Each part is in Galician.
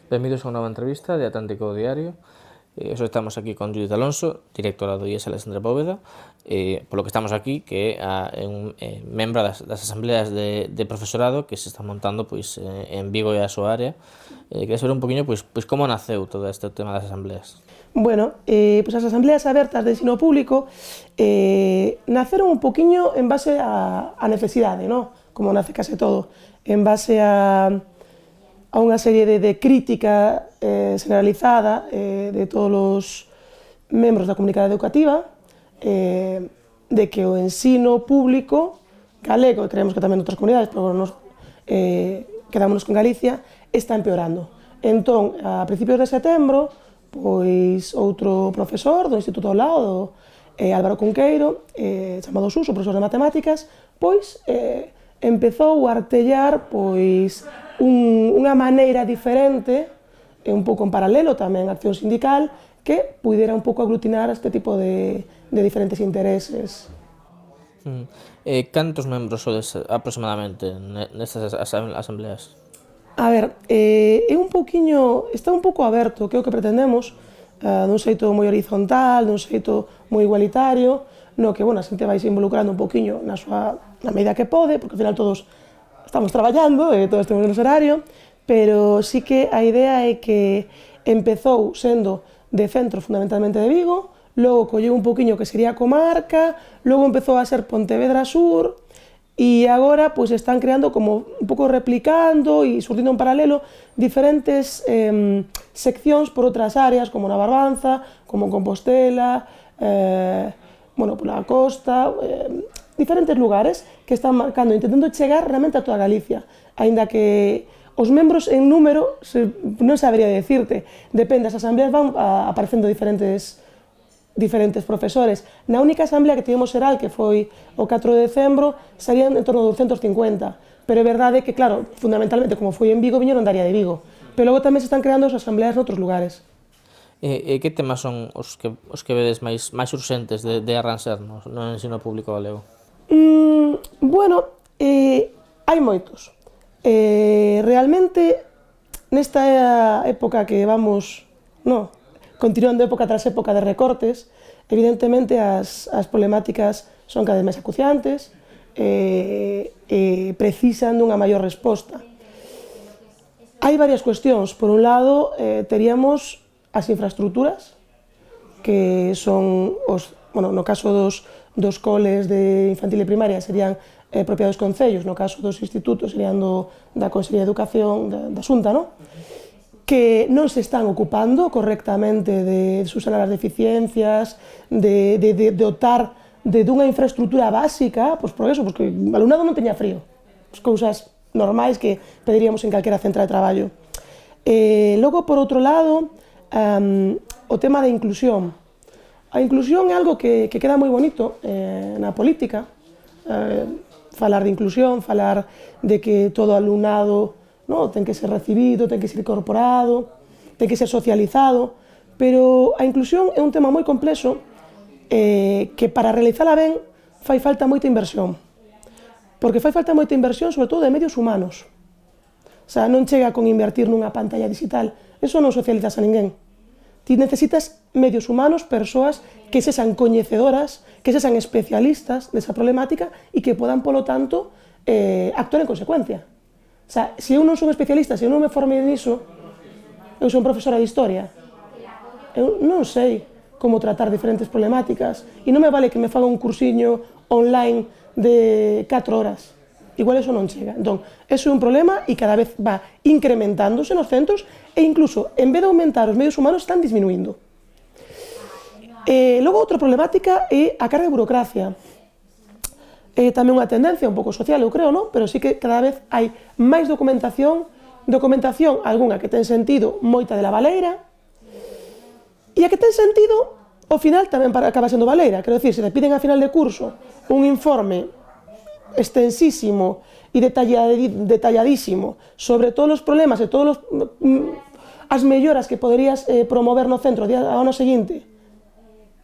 Benvidos a unha nova entrevista de Atlántico Diario. Hoxe estamos aquí con Judith Alonso, directora do IES Alexandre Bóveda, polo que estamos aquí, que é un membro das asambleas de profesorado que se está montando en Vigo e a súa área. Quería saber un poquinho como naceu todo este tema das asambleas. Bueno, as asambleas abertas de ensino público naceron un poquinho en base á necesidade, ¿no? Como nace case todo, en base a unha serie de crítica generalizada de todos os membros da comunidade educativa de que o ensino público galego, e creemos que tamén outras comunidades, pero quedámonos con Galicia, está empeorando. Entón, a principios de setembro, pois outro profesor do Instituto ao lado, Álvaro Cunqueiro, chamado Suso, profesor de matemáticas, pois empezou a artellar unha maneira diferente, e un pouco en paralelo tamén a acción sindical, que puidera un pouco aglutinar este tipo de diferentes intereses. Cantos membros sodes aproximadamente nestas asambleas? A ver, está un pouco aberto, que é o que pretendemos, dun xeito moi horizontal, dun xeito moi igualitario, no que, a xente vai se involucrando un pouquiño na medida que pode, porque ao final todos estamos traballando e todos temos o noso horario, pero sí que a idea é que empezou sendo de centro fundamentalmente de Vigo, logo colleu un pouquiño que sería comarca, logo empezou a ser Pontevedra Sur, e agora están creando como un pouco replicando e surtindo en paralelo diferentes seccións por outras áreas, como na Barbanza, como en Compostela, pola costa, diferentes lugares que están marcando, intentando chegar realmente a toda Galicia, aínda que os membros en número non sabería decirte, depende, as asambleas van aparecendo diferentes profesores. Na única asamblea que tivemos xeral, que foi o 4 de decembro, serían en torno a 250, pero é verdade que, claro, fundamentalmente, como foi en Vigo, viñeron da área de Vigo, pero logo tamén se están creando as asambleas noutros lugares. E que temas son os que vedes máis urxentes de arranxar no ensino público galego? Hai moitos. Realmente, nesta época que vamos continuando época tras época de recortes, evidentemente as problemáticas son cada vez máis acuciantes e precisan dunha maior resposta. Hai varias cuestións. Por un lado, teríamos as infraestructuras, que son, no caso dos coles de infantil e primaria, serían propiedade dos concellos, no caso dos institutos serían da Consellería de Educación da Xunta, que non se están ocupando correctamente de subsanar as deficiencias, de dotar dunha infraestructura básica, por eso, porque o alumnado non teña frío, as cousas normais que pediríamos en calquera centro de traballo. Logo, por outro lado, o tema da inclusión. A inclusión é algo que queda moi bonito na política, falar de inclusión, falar de que todo alumnado ten que ser recibido, ten que ser incorporado, ten que ser socializado, pero a inclusión é un tema moi complexo que para realizala ben fai falta moita inversión, porque fai falta moita inversión sobre todo de medios humanos. O sea, non chega con invertir nunha pantalla digital, eso non socializas a ninguén. Ti necesitas medios humanos, persoas que sexan coñecedoras, que sexan especialistas desa problemática e que podan, polo tanto, actuar en consecuencia. O sea, se eu non son especialista, se eu non me formei niso, eu son profesora de historia, eu non sei como tratar diferentes problemáticas e non me vale que me faga un cursiño online de 4 horas. Igual eso non chega. Entón, eso é un problema e cada vez va incrementándose nos centros e incluso, en vez de aumentar os medios humanos, están disminuindo. Logo, outra problemática é a carga de burocracia. É tamén unha tendencia un pouco social, eu creo, pero sí que cada vez hai máis documentación, algunha que ten sentido, moita de la baleira, e a que ten sentido, ao final tamén acaba sendo baleira. Quero dicir, se te piden a final de curso un informe extensísimo e detalladísimo sobre todos os problemas e todas as melloras que poderías promover no centro ao ano seguinte,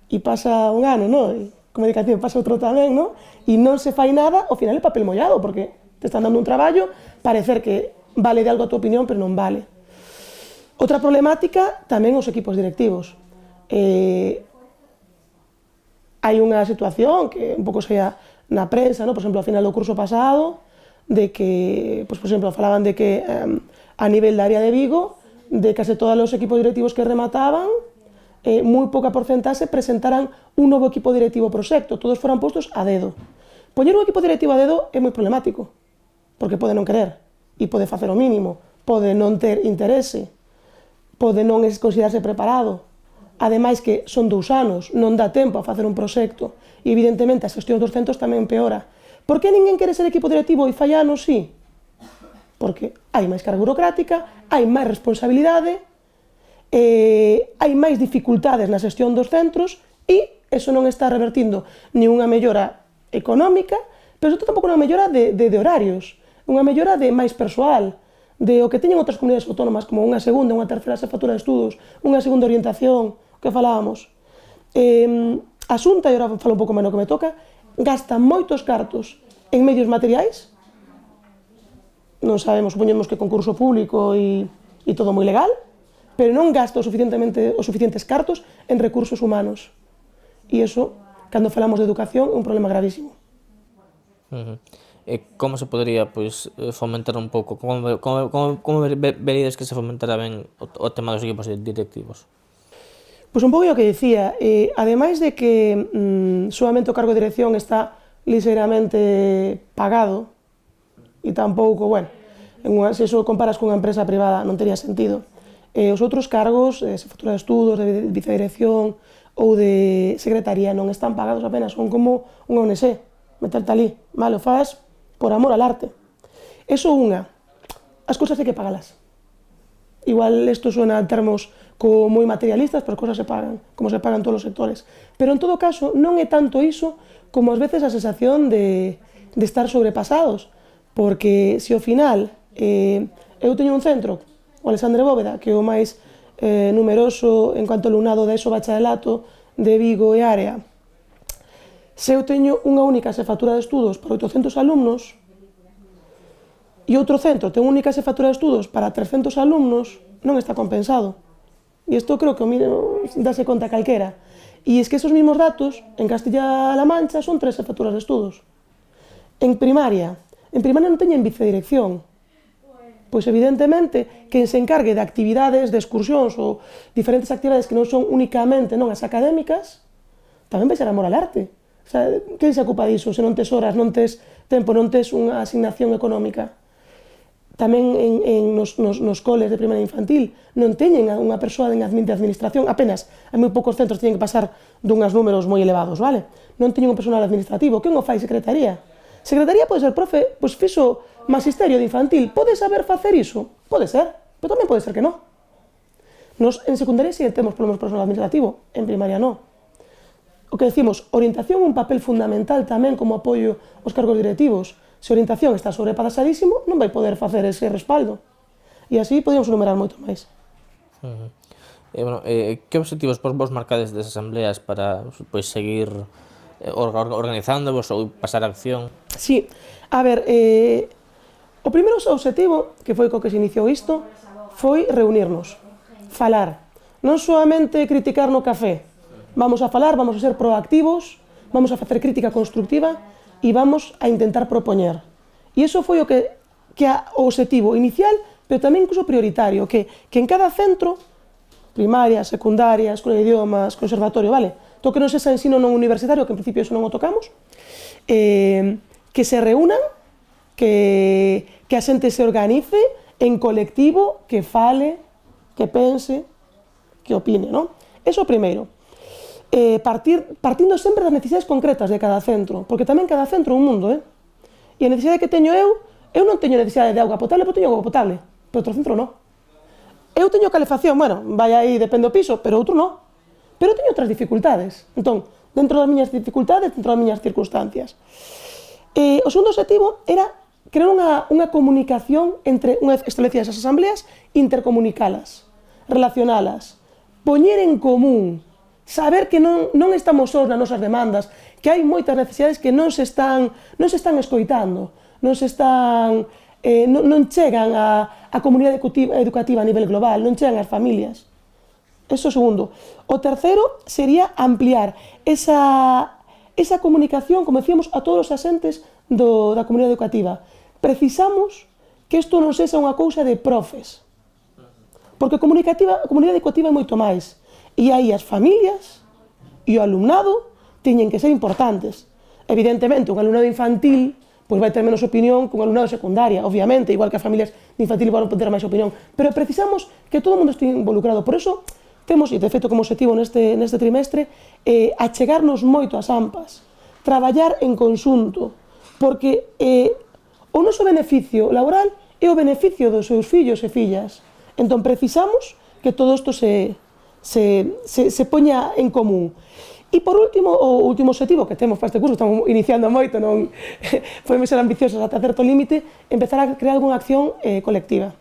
e pasa un ano, e comunicación pasa outro tamén, e non se fai nada, ao final é papel mollado, porque te están dando un traballo, parecer que vale de algo a tua opinión, pero non vale. Outra problemática tamén os equipos directivos. Hai unha situación que un pouco saía na prensa, por exemplo, ao final do curso pasado, de que, por exemplo, falaban de que a nivel da área de Vigo, de case todos os equipos directivos que remataban, moi pouca porcentaxe presentaran un novo equipo directivo proxecto, todos foran postos a dedo. Poñer un equipo directivo a dedo é moi problemático, porque pode non querer, e pode facer o mínimo, pode non ter interese, pode non considerarse preparado. Ademais que son 2 anos, non dá tempo a facer un proxecto, e evidentemente a xestión dos centros tamén empeora. Por que ninguén quere ser equipo directivo e fai anos, sí? Porque hai máis carga burocrática, hai máis responsabilidade, hai máis dificultades na xestión dos centros e eso non está revertindo ni unha mellora económica, pero tampouco unha mellora de horarios, unha mellora de máis persoal, de o que teñen outras comunidades autónomas, como unha segunda, unha terceira xefatura de estudos, unha segunda orientación, que falábamos. A Xunta, e agora falo un pouco menos que me toca, gasta moitos cartos en medios materiais, non sabemos, supoñemos que concurso público e todo moi legal, pero non gasta os suficientes cartos en recursos humanos. E iso, cando falamos de educación, é un problema gravísimo. Como se podría fomentar un pouco? Como veríades que se fomentara ben o tema dos equipos directivos? Pois un pouco o que dicía, ademais de que solamente o cargo de dirección está ligeiramente pagado, e tampouco, se iso comparas cunha empresa privada non tería sentido. Os outros cargos, xefatura de estudos, de vicedirección ou de secretaría non están pagados apenas, son como unha ONG, meterte ali, o faz por amor al arte. Eso unha, as cousas hai que pagalas. Igual isto suena en termos moi materialistas, pero as cousas se pagan, como se pagan todos os sectores. Pero en todo caso, non é tanto iso como ás veces a sensación de estar sobrepasados, porque se ao final eu teño un centro, o Alexandre Bóveda, que é o máis numeroso en cuanto ao alumnado da ESO bacharelato de Vigo e área, se eu teño unha única xefatura de estudos para 800 alumnos e outro centro ten unha única xefatura de estudos para 300 alumnos, non está compensado. E isto creo que dase conta calquera. E es que esos mismos datos en Castilla-La Mancha son 3 xefaturas de estudos. En primaria non teñen vicedirección. Pois evidentemente, quen se encargue de actividades, de excursións ou diferentes actividades que non son únicamente as académicas, tamén vai ser amor al arte. O sea, quen se ocupa diso? Se non tes horas, non tes tempo, non tes unha asignación económica. Tamén nos coles de primeira infantil non teñen unha persoa de administración, apenas, hai moi poucos centros teñen que pasar dunhas números moi elevados, vale? Non teñen un personal administrativo, quen o fai? Secretaría. Secretaría pode ser profe, pois fixo magisterio de infantil, pode saber facer iso? Pode ser, pero tamén pode ser que non. Nos en secundaria si temos problemas personal administrativo, en primaria non. O que decimos, orientación é un papel fundamental tamén como apoio aos cargos directivos. Se a orientación está sobrepasadísimo, non vai poder facer ese respaldo. E así podemos numerar moito máis. Que objetivos vos marcades das asambleas para seguir organizándovos ou pasar a acción? Sí, a ver, o primeiro obxectivo, que foi co que se iniciou isto, foi reunirnos, falar. Non solamente criticar no café. Vamos a falar, vamos a ser proactivos, vamos a facer crítica constructiva e vamos a intentar propoñer. E iso foi o obxectivo inicial, pero tamén incluso prioritario, que en cada centro, primaria, secundaria, escola de idiomas, conservatorio, vale, todo que non sexa ensino non universitario, que en principio iso non o tocamos, que se reúnan, que a xente se organice en colectivo, que fale, que pense, que opine, non? Eso primeiro. Partindo sempre das necesidades concretas de cada centro, porque tamén cada centro é un mundo, e a necesidade que teño eu non teño necesidade de auga potable, pero teño auga potable, pero outro centro non. Eu teño calefacción, vai aí, depende do piso, pero outro non. Pero teño outras dificultades. Entón, dentro das miñas dificultades, dentro das miñas circunstancias. O segundo objetivo era crear unha comunicación entre, unha vez establecidas as asambleas, intercomunicalas, relacionalas, poñer en común, saber que non estamos sós nas nosas demandas, que hai moitas necesidades que non se están escoitando, non chegan a a comunidade educativa a nivel global, non chegan as familias. Eso segundo. O terceiro sería ampliar esa comunicación, como decíamos, a todos os asentes da comunidade educativa. Precisamos que isto non sexa unha cousa de profes, porque a comunidade educativa é moito máis, e aí as familias e o alumnado teñen que ser importantes. Evidentemente, un alumnado infantil pois vai ter menos opinión que un alumnado de secundaria, obviamente, igual que as familias de infantil van ter máis opinión, pero precisamos que todo o mundo estea involucrado. Por eso, temos, e de feito como objetivo neste trimestre, achegarnos moito ás AMPAs, traballar en conxunto, porque o noso beneficio laboral é o beneficio dos seus fillos e fillas. Entón, precisamos que todo isto se poña en común. E, por último, o último objetivo que temos para este curso, estamos iniciando moito, non podemos ser ambiciosos ata certo límite, empezar a crear algunha acción colectiva,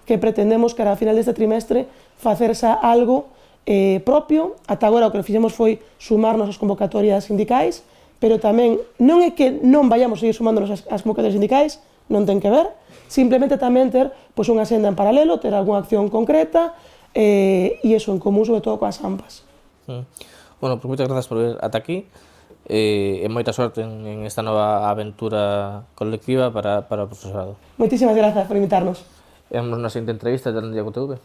que pretendemos que ao final deste trimestre facerse algo propio. Ata agora o que fixemos foi sumarnos ás convocatorias sindicais, pero tamén non é que non vayamos a seguir sumándonos ás convocatorias sindicais, non ten que ver, simplemente tamén ter unha senda en paralelo, ter algunha acción concreta e iso en común, sobre todo coas AMPAs. Bueno, pues moitas grazas por vir ata aquí e moita sorte en esta nova aventura colectiva para o profesorado. Moitísimas grazas por invitarnos. Vemos na seguinte entrevista de Atlantia TV.